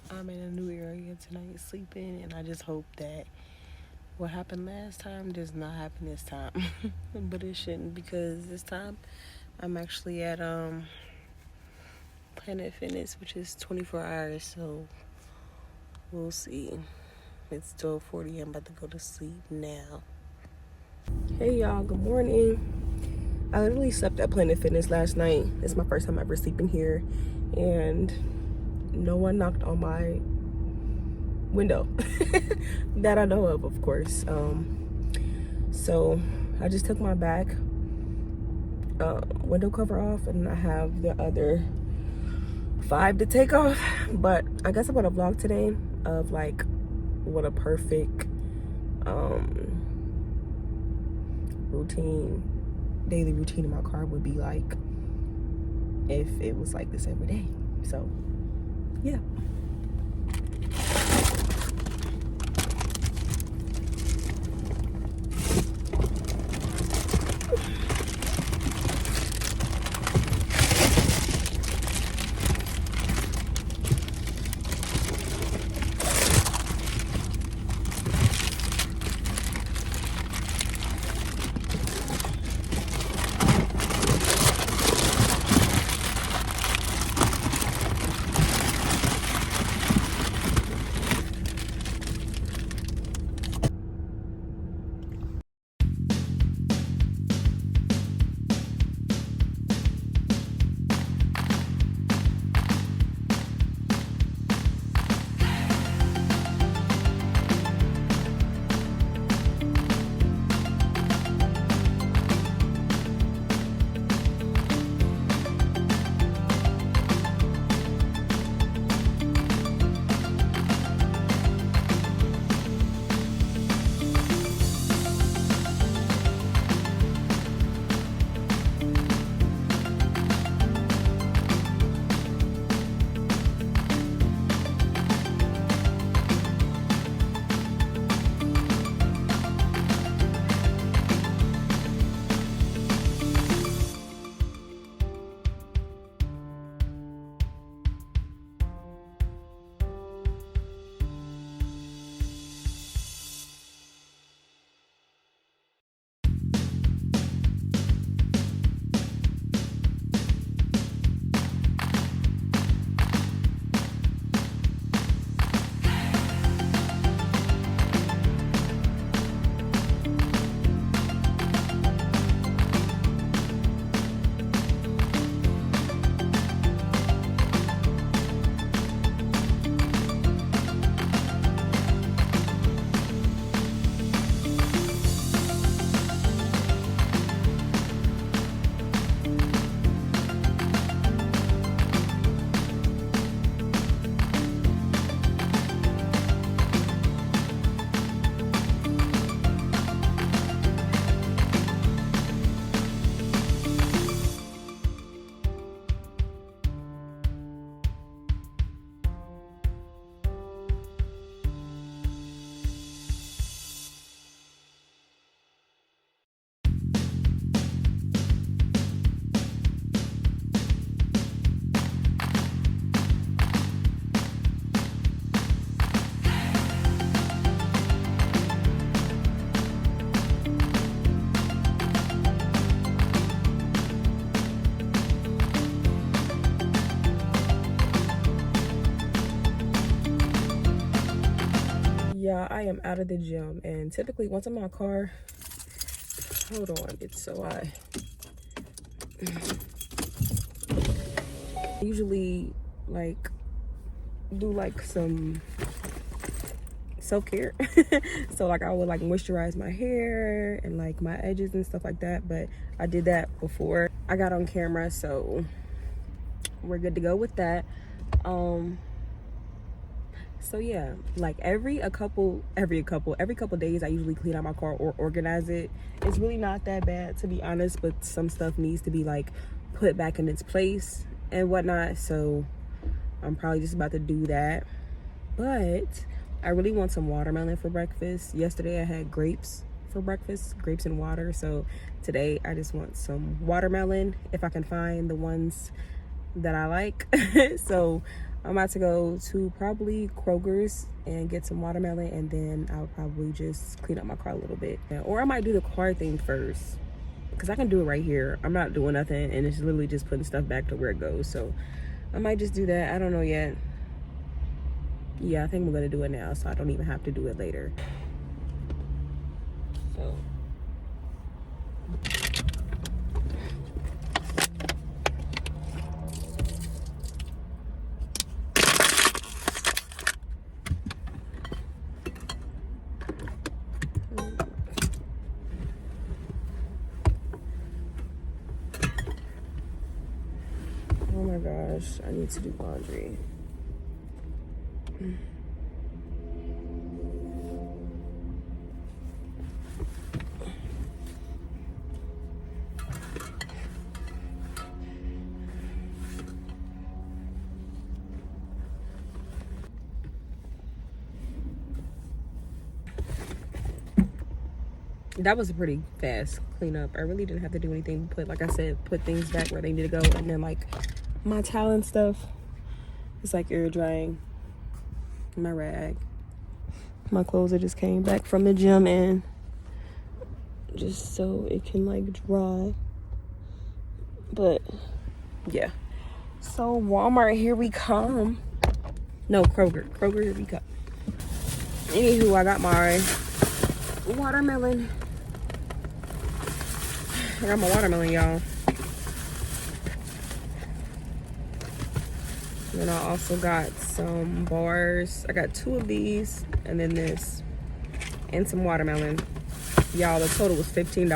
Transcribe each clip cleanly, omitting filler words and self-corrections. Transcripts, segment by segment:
I'm in a new area tonight sleeping, and I just hope that what happened last time does not happen this time. But it shouldn't, because this time I'm actually at Planet Fitness, which is 24 hours, so we'll see. It's 12:40. I'm about to go to sleep now. Hey y'all, good morning. I literally slept at Planet Fitness last night. It's my first time ever sleeping here, and no one knocked on my window that I know of course. So I just took my back window cover off, and I have the other 5 to take off. But I guess I'm gonna vlog today of like what a perfect daily routine in my car would be like if it was like this every day. So yeah. Yeah, I am out of the gym, and typically once I'm in my car, hold on, it's so high. I usually like do like some self-care. So like I would like moisturize my hair and like my edges and stuff like that, but I did that before I got on camera, so we're good to go with that. So yeah, like every couple days I usually clean out my car or organize it. It's really not that bad, to be honest, but some stuff needs to be like put back in its place and whatnot, so I'm probably just about to do that. But I really want some watermelon for breakfast. Yesterday I had grapes for breakfast, grapes and water, so today I just want some watermelon if I can find the ones that I like. So I'm about to go to probably Kroger's and get some watermelon, and then I'll probably just clean up my car a little bit. Or I might do the car thing first, because I can do it right here. I'm not doing nothing, and it's literally just putting stuff back to where it goes. So I might just do that. I don't know yet. Yeah, I think I'm gonna do it now, so I don't even have to do it later. So oh my gosh, I need to do laundry. That was a pretty fast cleanup. I really didn't have to do anything. Like I said, put things back where they need to go, and then like my towel and stuff, it's like air drying. My rag, my clothes that just came back from the gym, and just so it can like dry. But yeah, so Walmart, here we come. No, Kroger, here we come. Anywho, I got my watermelon. I got my watermelon, y'all. And then I also got some bars. I got 2 of these, and then this, and some watermelon. Y'all, the total was $15.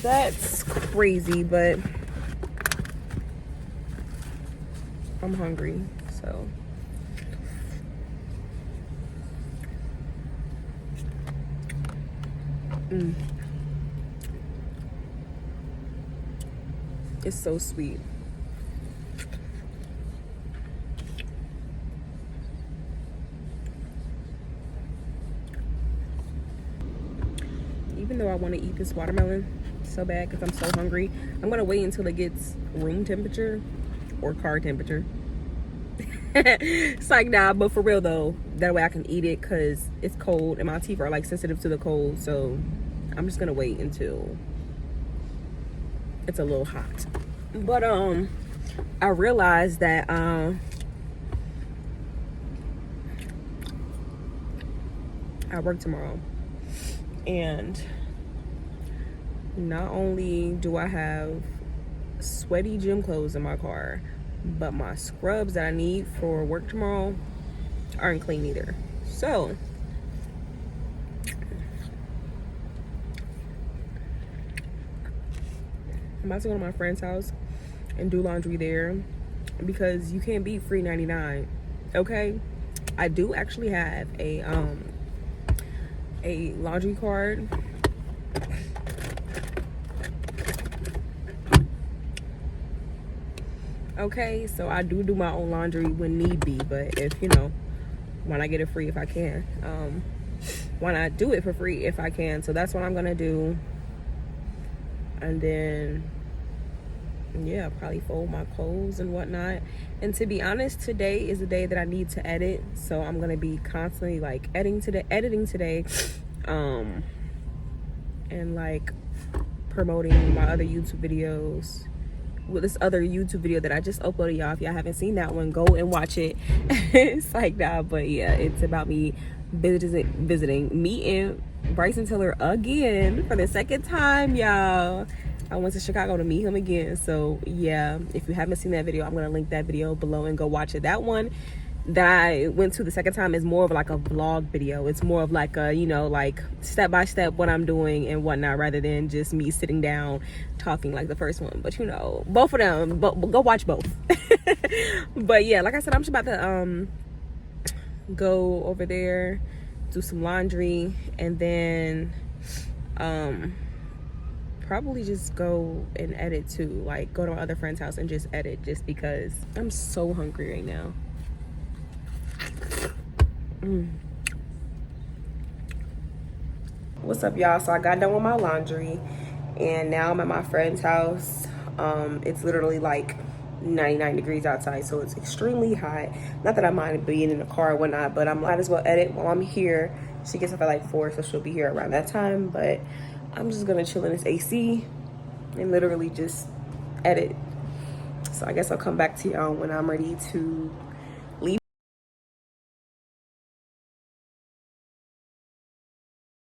That's crazy, but I'm hungry, so. It's so sweet. Even though I want to eat this watermelon so bad because I'm so hungry, I'm gonna wait until it gets room temperature or car temperature. It's like, nah, but for real though, that way I can eat it because it's cold and my teeth are like sensitive to the cold. So I'm just gonna wait until it's a little hot. But I realized that I work tomorrow, and not only do I have sweaty gym clothes in my car, but my scrubs that I need for work tomorrow aren't clean either. So I'm about to go to my friend's house and do laundry there because you can't beat free 99. Okay, I do actually have a laundry card. Okay, so I do my own laundry when need be, but if when I get it free, if I can, why not do it for free if I can? So that's what I'm gonna do. And then yeah, probably fold my clothes and whatnot. And to be honest, today is the day that I need to edit, so I'm gonna be constantly like editing today, and like promoting my other YouTube videos. With this other YouTube video that I just uploaded, y'all, if y'all haven't seen that one, go and watch it. It's like that, but yeah, it's about me visiting me and Bryson Tiller again for the second time, y'all. I went to Chicago to meet him again. So yeah, if you haven't seen that video, I'm gonna link that video below and go watch it. That one that I went to the second time is more of like a vlog video. It's more of like a, like step by step what I'm doing and whatnot, rather than just me sitting down talking like the first one. But both of them, but go watch both. But yeah, like I said, I'm just about to go over there, do some laundry, and then probably just go and edit too, like go to my other friend's house and just edit, just because I'm so hungry right now. What's up, y'all? So I got done with my laundry and now I'm at my friend's house. It's literally like 99 degrees outside, so it's extremely hot. Not that I mind being in the car or whatnot, but I might as well edit while I'm here. She gets up at like 4, so she'll be here around that time. But I'm just gonna chill in this AC and literally just edit. So I guess I'll come back to y'all when I'm ready to